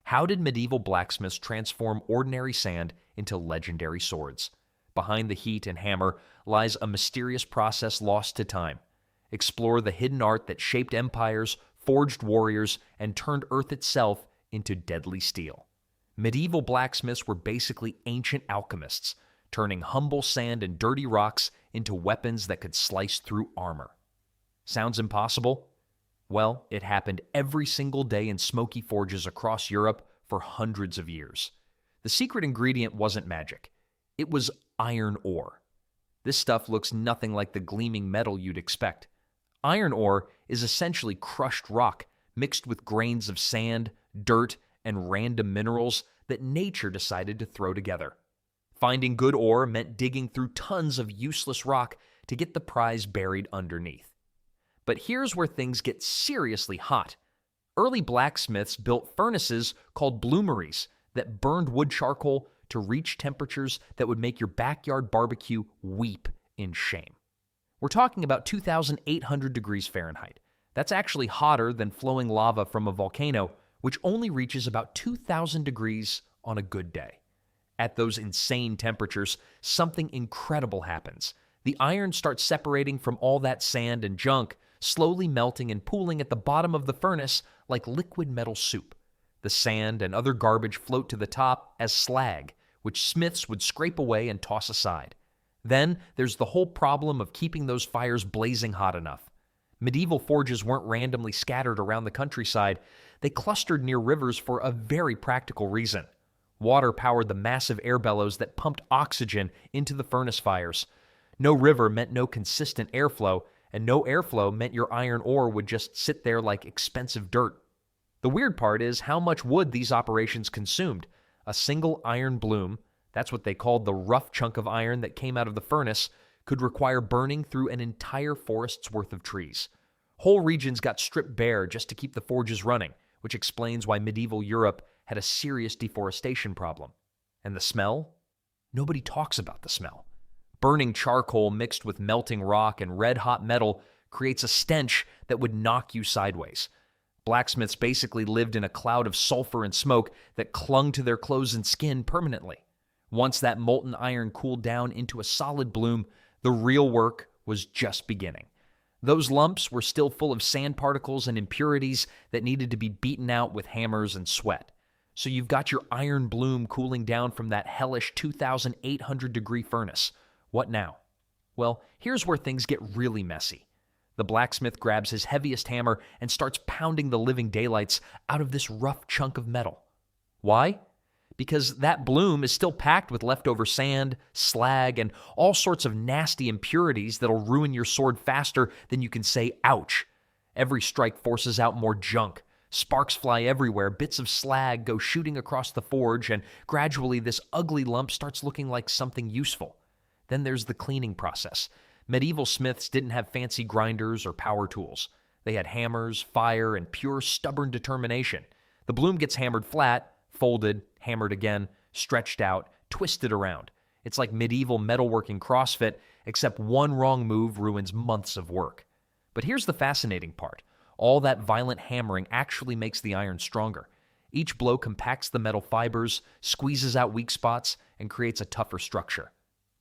How did medieval blacksmiths transform ordinary sand into legendary swords? Behind the heat and hammer lies a mysterious process lost to time. Explore the hidden art that shaped empires, forged warriors, and turned earth itself into deadly steel. Medieval blacksmiths were basically ancient alchemists, turning humble sand and dirty rocks into weapons that could slice through armor. Sounds impossible? Well, it happened every single day in smoky forges across Europe for hundreds of years. The secret ingredient wasn't magic. It was iron ore. This stuff looks nothing like the gleaming metal you'd expect. Iron ore is essentially crushed rock mixed with grains of sand, dirt, and random minerals that nature decided to throw together. Finding good ore meant digging through tons of useless rock to get the prize buried underneath. But here's where things get seriously hot. Early blacksmiths built furnaces called bloomeries that burned wood charcoal to reach temperatures that would make your backyard barbecue weep in shame. We're talking about 2,800 degrees Fahrenheit. That's actually hotter than flowing lava from a volcano, which only reaches about 2,000 degrees on a good day. At those insane temperatures, something incredible happens. The iron starts separating from all that sand and junk, slowly melting and pooling at the bottom of the furnace like liquid metal soup. The sand and other garbage float to the top as slag, which smiths would scrape away and toss aside. Then there's the whole problem of keeping those fires blazing hot enough. Medieval forges weren't randomly scattered around the countryside. They clustered near rivers for a very practical reason. Water powered the massive air bellows that pumped oxygen into the furnace fires. No river meant no consistent airflow, and no airflow meant your iron ore would just sit there like expensive dirt. The weird part is how much wood these operations consumed. A single iron bloom, that's what they called the rough chunk of iron that came out of the furnace, could require burning through an entire forest's worth of trees. Whole regions got stripped bare just to keep the forges running, which explains why medieval Europe had a serious deforestation problem. And the smell? Nobody talks about the smell. Burning charcoal mixed with melting rock and red-hot metal creates a stench that would knock you sideways. Blacksmiths basically lived in a cloud of sulfur and smoke that clung to their clothes and skin permanently. Once that molten iron cooled down into a solid bloom, the real work was just beginning. Those lumps were still full of sand particles and impurities that needed to be beaten out with hammers and sweat. So you've got your iron bloom cooling down from that hellish 2,800-degree furnace. What now? Well, here's where things get really messy. The blacksmith grabs his heaviest hammer and starts pounding the living daylights out of this rough chunk of metal. Why? Because that bloom is still packed with leftover sand, slag, and all sorts of nasty impurities that'll ruin your sword faster than you can say, ouch. Every strike forces out more junk. Sparks fly everywhere, bits of slag go shooting across the forge, and gradually this ugly lump starts looking like something useful. Then there's the cleaning process. Medieval smiths didn't have fancy grinders or power tools. They had hammers, fire, and pure stubborn determination. The bloom gets hammered flat, folded, hammered again, stretched out, twisted around. It's like medieval metalworking CrossFit, except one wrong move ruins months of work. But here's the fascinating part. All that violent hammering actually makes the iron stronger. Each blow compacts the metal fibers, squeezes out weak spots, and creates a tougher structure.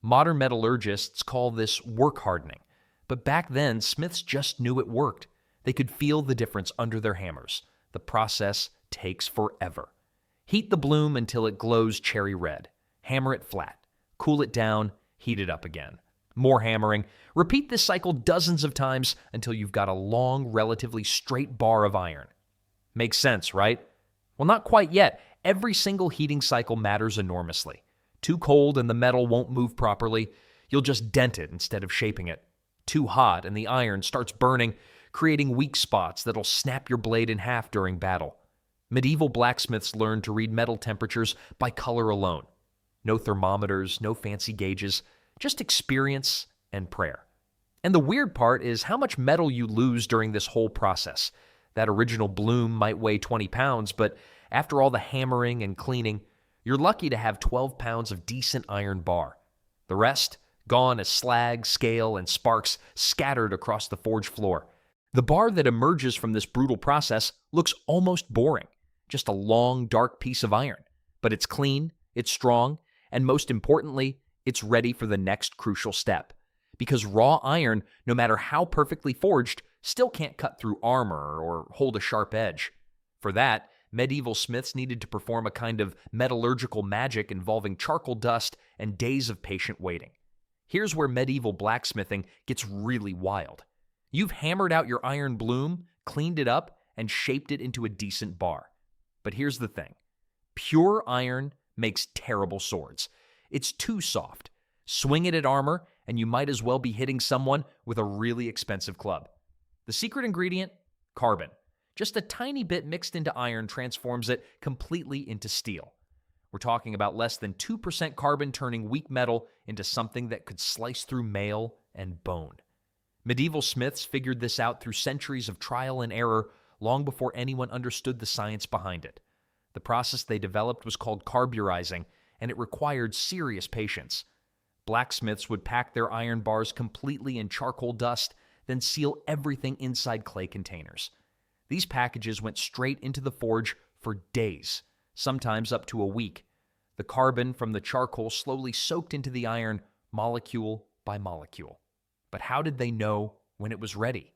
Modern metallurgists call this work hardening. But back then, smiths just knew it worked. They could feel the difference under their hammers. The process takes forever. Heat the bloom until it glows cherry red. Hammer it flat. Cool it down. Heat it up again. More hammering. Repeat this cycle dozens of times until you've got a long, relatively straight bar of iron. Makes sense, right? Well, not quite yet. Every single heating cycle matters enormously. Too cold and the metal won't move properly. You'll just dent it instead of shaping it. Too hot and the iron starts burning, creating weak spots that'll snap your blade in half during battle. Medieval blacksmiths learned to read metal temperatures by color alone. No thermometers, no fancy gauges, just experience and prayer. And the weird part is how much metal you lose during this whole process. That original bloom might weigh 20 pounds, but after all the hammering and cleaning, you're lucky to have 12 pounds of decent iron bar. The rest, gone as slag, scale, and sparks scattered across the forge floor. The bar that emerges from this brutal process looks almost boring. just a long, dark piece of iron. But it's clean, it's strong, and most importantly, it's ready for the next crucial step. Because raw iron, no matter how perfectly forged, still can't cut through armor or hold a sharp edge. For that, medieval smiths needed to perform a kind of metallurgical magic involving charcoal dust and days of patient waiting. Here's where medieval blacksmithing gets really wild. You've hammered out your iron bloom, cleaned it up, and shaped it into a decent bar. But here's the thing. Pure iron makes terrible swords. It's too soft. Swing it at armor, and you might as well be hitting someone with a really expensive club. The secret ingredient? Carbon. Just a tiny bit mixed into iron transforms it completely into steel. We're talking about less than 2% carbon turning weak metal into something that could slice through mail and bone. Medieval smiths figured this out through centuries of trial and error long before anyone understood the science behind it. The process they developed was called carburizing, and it required serious patience. Blacksmiths would pack their iron bars completely in charcoal dust, then seal everything inside clay containers. These packages went straight into the forge for days, sometimes up to a week. The carbon from the charcoal slowly soaked into the iron, molecule by molecule. But how did they know when it was ready?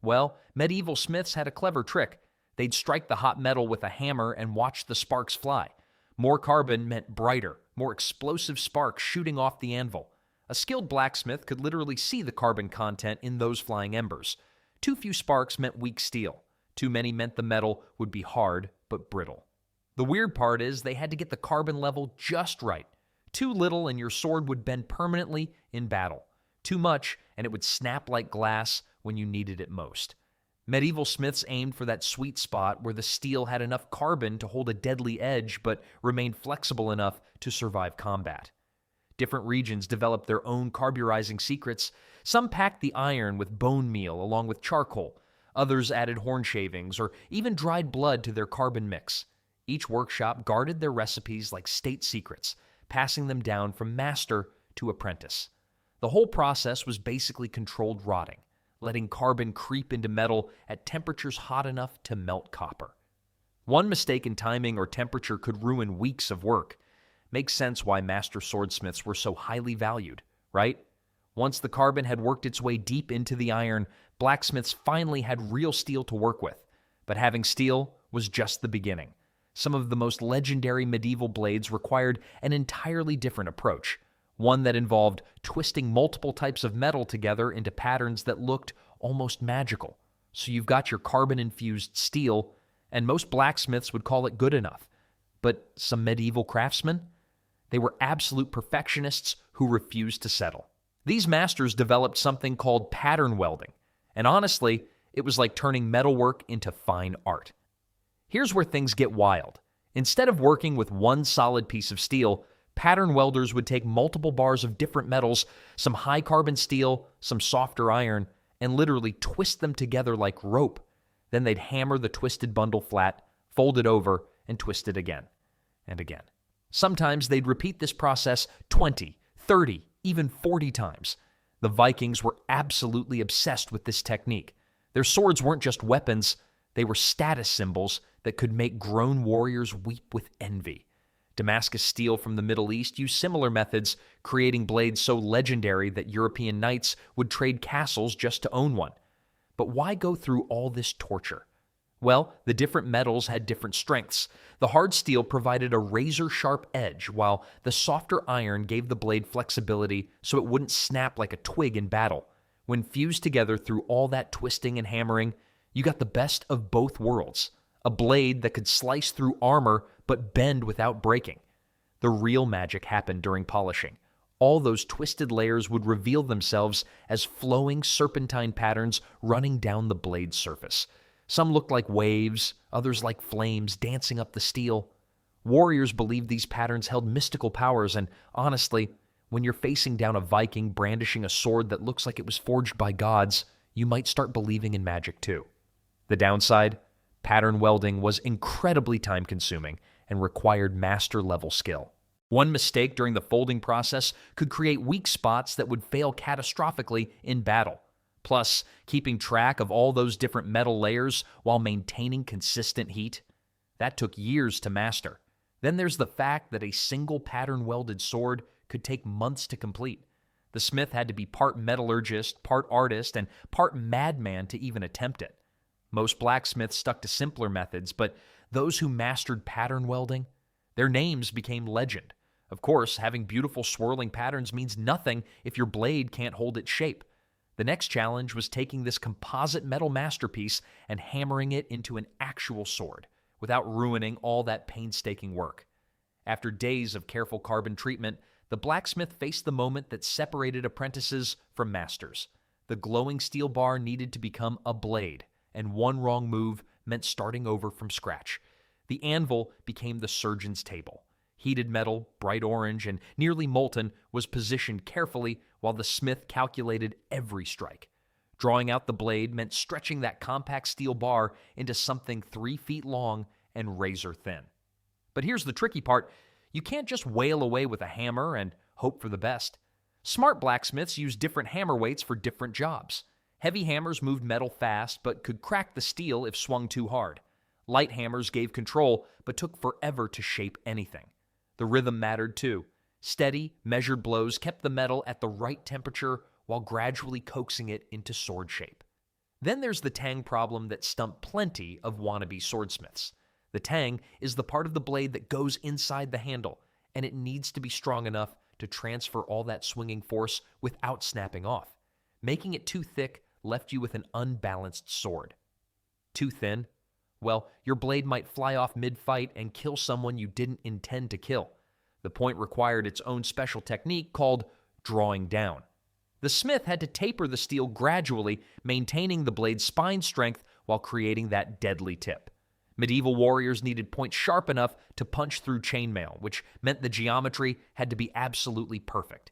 Well, medieval smiths had a clever trick. They'd strike the hot metal with a hammer and watch the sparks fly. More carbon meant brighter, more explosive sparks shooting off the anvil. A skilled blacksmith could literally see the carbon content in those flying embers. Too few sparks meant weak steel. Too many meant the metal would be hard but brittle. The weird part is they had to get the carbon level just right. Too little and your sword would bend permanently in battle. Too much and it would snap like glass when you needed it most. Medieval smiths aimed for that sweet spot where the steel had enough carbon to hold a deadly edge but remained flexible enough to survive combat. Different regions developed their own carburizing secrets. Some packed the iron with bone meal along with charcoal. Others added horn shavings or even dried blood to their carbon mix. Each workshop guarded their recipes like state secrets, passing them down from master to apprentice. The whole process was basically controlled rotting, letting carbon creep into metal at temperatures hot enough to melt copper. One mistake in timing or temperature could ruin weeks of work. Makes sense why master swordsmiths were so highly valued, right? Once the carbon had worked its way deep into the iron, blacksmiths finally had real steel to work with. But having steel was just the beginning. Some of the most legendary medieval blades required an entirely different approach, one that involved twisting multiple types of metal together into patterns that looked almost magical. So you've got your carbon-infused steel, and most blacksmiths would call it good enough. But some medieval craftsmen? They were absolute perfectionists who refused to settle. These masters developed something called pattern welding, and honestly, it was like turning metalwork into fine art. Here's where things get wild. Instead of working with one solid piece of steel, pattern welders would take multiple bars of different metals, some high-carbon steel, some softer iron, and literally twist them together like rope. Then they'd hammer the twisted bundle flat, fold it over, and twist it again and again. Sometimes they'd repeat this process 20, 30, even 40 times. The Vikings were absolutely obsessed with this technique. Their swords weren't just weapons, they were status symbols that could make grown warriors weep with envy. Damascus steel from the Middle East used similar methods, creating blades so legendary that European knights would trade castles just to own one. But why go through all this torture? Well, the different metals had different strengths. The hard steel provided a razor-sharp edge, while the softer iron gave the blade flexibility so it wouldn't snap like a twig in battle. When fused together through all that twisting and hammering, you got the best of both worlds. A blade that could slice through armor but bend without breaking. The real magic happened during polishing. All those twisted layers would reveal themselves as flowing serpentine patterns running down the blade's surface. Some looked like waves, others like flames dancing up the steel. Warriors believed these patterns held mystical powers, and honestly, when you're facing down a Viking brandishing a sword that looks like it was forged by gods, you might start believing in magic too. The downside? Pattern welding was incredibly time-consuming and required master-level skill. One mistake during the folding process could create weak spots that would fail catastrophically in battle. Plus, keeping track of all those different metal layers while maintaining consistent heat. That took years to master. Then there's the fact that a single pattern-welded sword could take months to complete. The smith had to be part metallurgist, part artist, and part madman to even attempt it. Most blacksmiths stuck to simpler methods, but those who mastered pattern welding, their names became legend. Of course, having beautiful swirling patterns means nothing if your blade can't hold its shape. The next challenge was taking this composite metal masterpiece and hammering it into an actual sword without ruining all that painstaking work. After days of careful carbon treatment, the blacksmith faced the moment that separated apprentices from masters. The glowing steel bar needed to become a blade, and one wrong move meant starting over from scratch. The anvil became the surgeon's table. Heated metal, bright orange, and nearly molten, was positioned carefully while the smith calculated every strike. Drawing out the blade meant stretching that compact steel bar into something 3 feet long and razor thin. But here's the tricky part. You can't just wail away with a hammer and hope for the best. Smart blacksmiths use different hammer weights for different jobs. Heavy hammers moved metal fast but could crack the steel if swung too hard. Light hammers gave control but took forever to shape anything. The rhythm mattered too. Steady, measured blows kept the metal at the right temperature while gradually coaxing it into sword shape. Then there's the tang problem that stumped plenty of wannabe swordsmiths. The tang is the part of the blade that goes inside the handle, and it needs to be strong enough to transfer all that swinging force without snapping off. Making it too thick left you with an unbalanced sword. Too thin? Well, your blade might fly off mid-fight and kill someone you didn't intend to kill. The point required its own special technique called drawing down. The smith had to taper the steel gradually, maintaining the blade's spine strength while creating that deadly tip. Medieval warriors needed points sharp enough to punch through chainmail, which meant the geometry had to be absolutely perfect.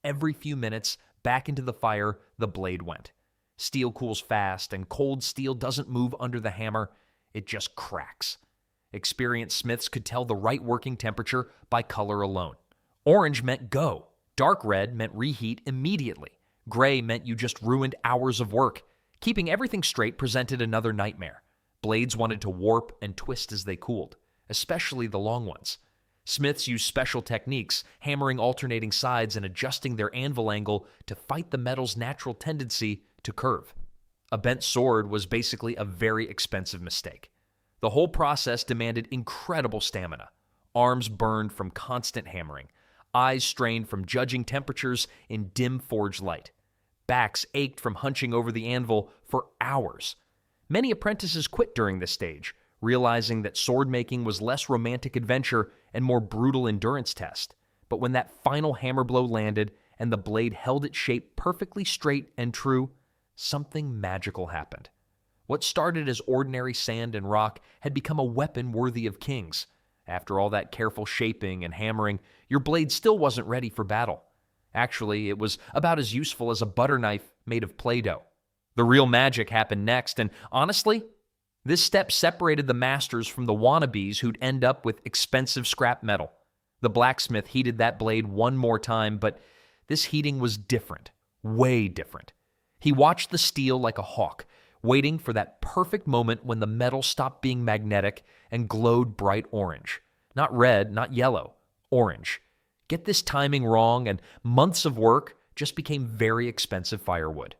Every few minutes, back into the fire, the blade went. Steel cools fast, and cold steel doesn't move under the hammer. It just cracks. Experienced smiths could tell the right working temperature by color alone. Orange meant go. Dark red meant reheat immediately. Gray meant you just ruined hours of work. Keeping everything straight presented another nightmare. Blades wanted to warp and twist as they cooled, especially the long ones. Smiths used special techniques, hammering alternating sides and adjusting their anvil angle to fight the metal's natural tendency to curve. A bent sword was basically a very expensive mistake. The whole process demanded incredible stamina. Arms burned from constant hammering. Eyes strained from judging temperatures in dim forge light. Backs ached from hunching over the anvil for hours. Many apprentices quit during this stage, realizing that sword making was less romantic adventure and more brutal endurance test. But when that final hammer blow landed and the blade held its shape perfectly straight and true, something magical happened. What started as ordinary sand and rock had become a weapon worthy of kings. After all that careful shaping and hammering, your blade still wasn't ready for battle. Actually, it was about as useful as a butter knife made of Play-Doh. The real magic happened next, and honestly, this step separated the masters from the wannabes who'd end up with expensive scrap metal. The blacksmith heated that blade one more time, but this heating was different, way different. He watched the steel like a hawk, waiting for that perfect moment when the metal stopped being magnetic and glowed bright orange. Not red, not yellow, orange. Get this timing wrong, and months of work just became very expensive firewood.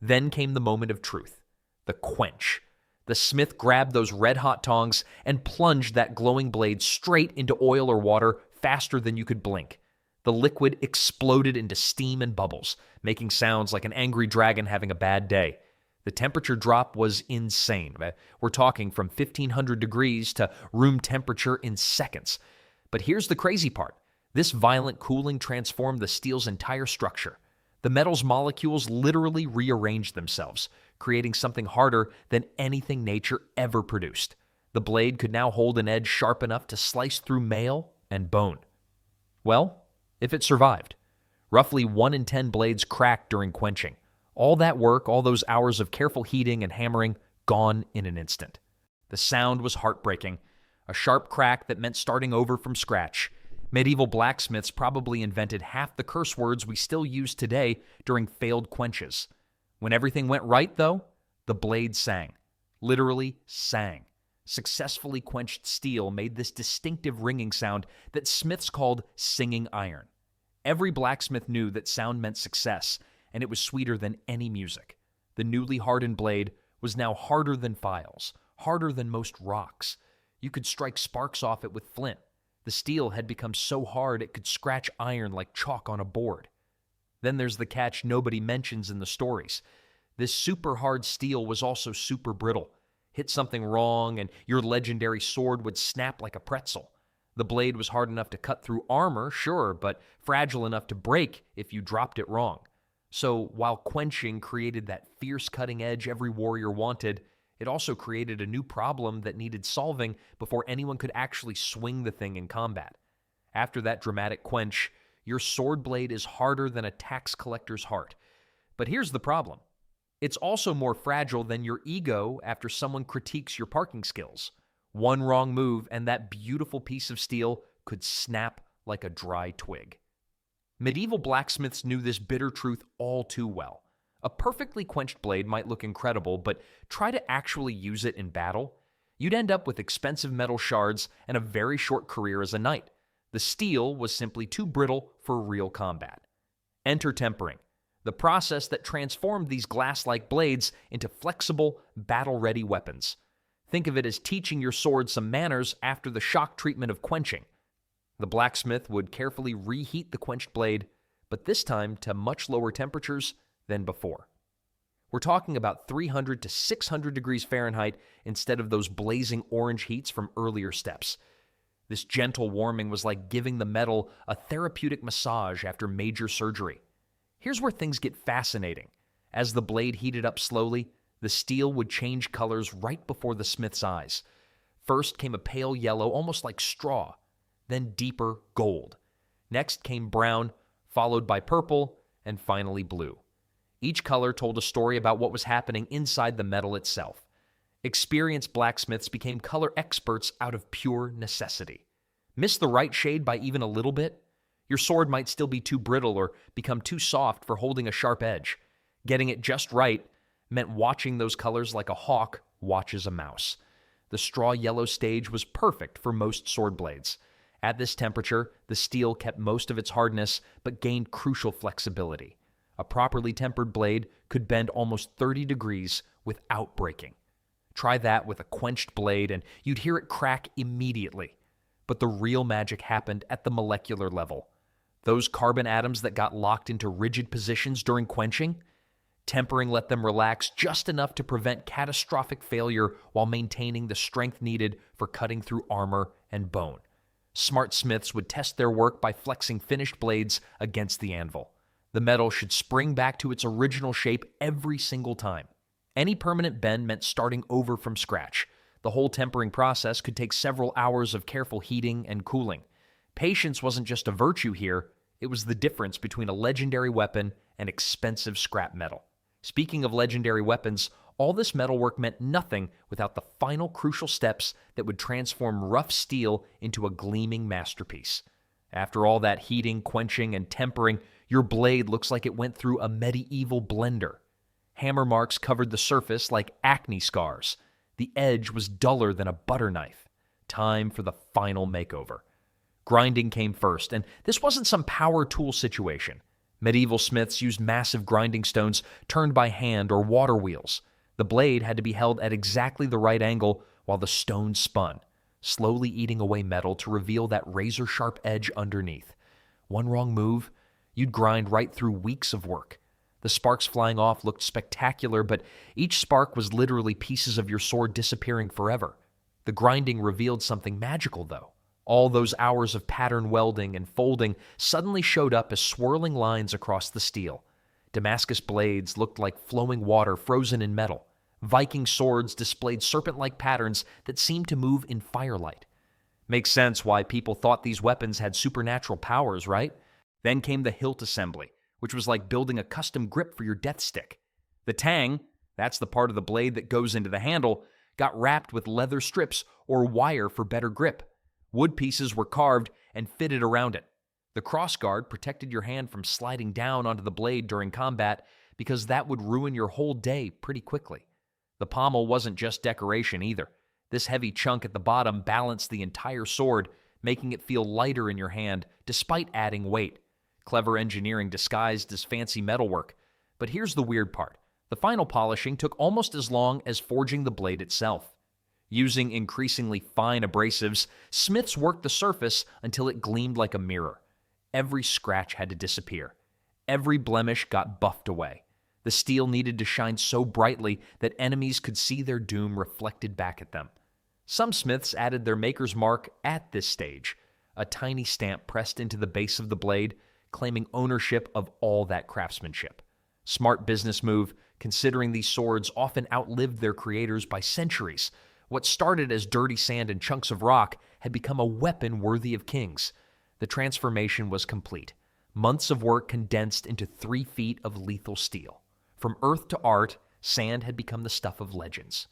Then came the moment of truth, the quench. The smith grabbed those red-hot tongs and plunged that glowing blade straight into oil or water faster than you could blink. The liquid exploded into steam and bubbles, making sounds like an angry dragon having a bad day. The temperature drop was insane. We're talking from 1,500 degrees to room temperature in seconds. But here's the crazy part. This violent cooling transformed the steel's entire structure. The metal's molecules literally rearranged themselves, creating something harder than anything nature ever produced. The blade could now hold an edge sharp enough to slice through mail and bone. Well, if it survived. Roughly 1 in 10 blades cracked during quenching. All that work, all those hours of careful heating and hammering, gone in an instant. The sound was heartbreaking, a sharp crack that meant starting over from scratch. Medieval blacksmiths probably invented half the curse words we still use today during failed quenches. When everything went right, though, the blade sang. Literally sang. Successfully quenched steel made this distinctive ringing sound that smiths called singing iron. Every blacksmith knew that sound meant success, and it was sweeter than any music. The newly hardened blade was now harder than files, harder than most rocks. You could strike sparks off it with flint. The steel had become so hard it could scratch iron like chalk on a board. Then there's the catch nobody mentions in the stories. This super hard steel was also super brittle. Hit something wrong and your legendary sword would snap like a pretzel. The blade was hard enough to cut through armor, sure, but fragile enough to break if you dropped it wrong. So while Quenching created that fierce cutting edge every warrior wanted, it also created a new problem that needed solving before anyone could actually swing the thing in combat. After that dramatic quench, your sword blade is harder than a tax collector's heart. But here's the problem. It's also more fragile than your ego after someone critiques your parking skills. One wrong move and that beautiful piece of steel could snap like a dry twig. Medieval blacksmiths knew this bitter truth all too well. A perfectly quenched blade might look incredible, but try to actually use it in battle. You'd end up with expensive metal shards and a very short career as a knight. The steel was simply too brittle for real combat. Enter tempering, the process that transformed these glass-like blades into flexible, battle-ready weapons. Think of it as teaching your sword some manners after the shock treatment of quenching. The blacksmith would carefully reheat the quenched blade, but this time to much lower temperatures than before. We're talking about 300 to 600 degrees Fahrenheit instead of those blazing orange heats from earlier steps. This gentle warming was like giving the metal a therapeutic massage after major surgery. Here's where things get fascinating. As the blade heated up slowly, the steel would change colors right before the smith's eyes. First came a pale yellow, almost like straw, then deeper gold. Next came brown, followed by purple, and finally blue. Each color told a story about what was happening inside the metal itself. Experienced blacksmiths became color experts out of pure necessity. Miss the right shade by even a little bit? Your sword might still be too brittle or become too soft for holding a sharp edge. Getting it just right meant watching those colors like a hawk watches a mouse. The straw yellow stage was perfect for most sword blades. At this temperature, the steel kept most of its hardness but gained crucial flexibility. A properly tempered blade could bend almost 30 degrees without breaking. Try that with a quenched blade and you'd hear it crack immediately. But the real magic happened at the molecular level. Those carbon atoms that got locked into rigid positions during quenching, tempering let them relax just enough to prevent catastrophic failure while maintaining the strength needed for cutting through armor and bone. Smart smiths would test their work by flexing finished blades against the anvil. The metal should spring back to its original shape every single time. Any permanent bend meant starting over from scratch. The whole tempering process could take several hours of careful heating and cooling. Patience wasn't just a virtue here, it was the difference between a legendary weapon and expensive scrap metal. Speaking of legendary weapons, all this metalwork meant nothing without the final crucial steps that would transform rough steel into a gleaming masterpiece. After all that heating, quenching, and tempering, your blade looks like it went through a medieval blender. Hammer marks covered the surface like acne scars. The edge was duller than a butter knife. Time for the final makeover. Grinding came first, and this wasn't some power tool situation. Medieval smiths used massive grinding stones turned by hand or water wheels. The blade had to be held at exactly the right angle while the stone spun, slowly eating away metal to reveal that razor-sharp edge underneath. One wrong move, you'd grind right through weeks of work. The sparks flying off looked spectacular, but each spark was literally pieces of your sword disappearing forever. The grinding revealed something magical, though. All those hours of pattern welding and folding suddenly showed up as swirling lines across the steel. Damascus blades looked like flowing water frozen in metal. Viking swords displayed serpent-like patterns that seemed to move in firelight. Makes sense why people thought these weapons had supernatural powers, right? Then came the hilt assembly, which was like building a custom grip for your death stick. The tang, that's the part of the blade that goes into the handle, got wrapped with leather strips or wire for better grip. Wood pieces were carved and fitted around it. The crossguard protected your hand from sliding down onto the blade during combat because that would ruin your whole day pretty quickly. The pommel wasn't just decoration either. This heavy chunk at the bottom balanced the entire sword, making it feel lighter in your hand despite adding weight. Clever engineering disguised as fancy metalwork. But here's the weird part. The final polishing took almost as long as forging the blade itself. Using increasingly fine abrasives, smiths worked the surface until it gleamed like a mirror. Every scratch had to disappear. Every blemish got buffed away. The steel needed to shine so brightly that enemies could see their doom reflected back at them. Some smiths added their maker's mark at this stage, a tiny stamp pressed into the base of the blade, claiming ownership of all that craftsmanship. Smart business move, considering these swords often outlived their creators by centuries. What started as dirty sand and chunks of rock had become a weapon worthy of kings. The transformation was complete. Months of work condensed into 3 feet of lethal steel. From earth to art, sand had become the stuff of legends.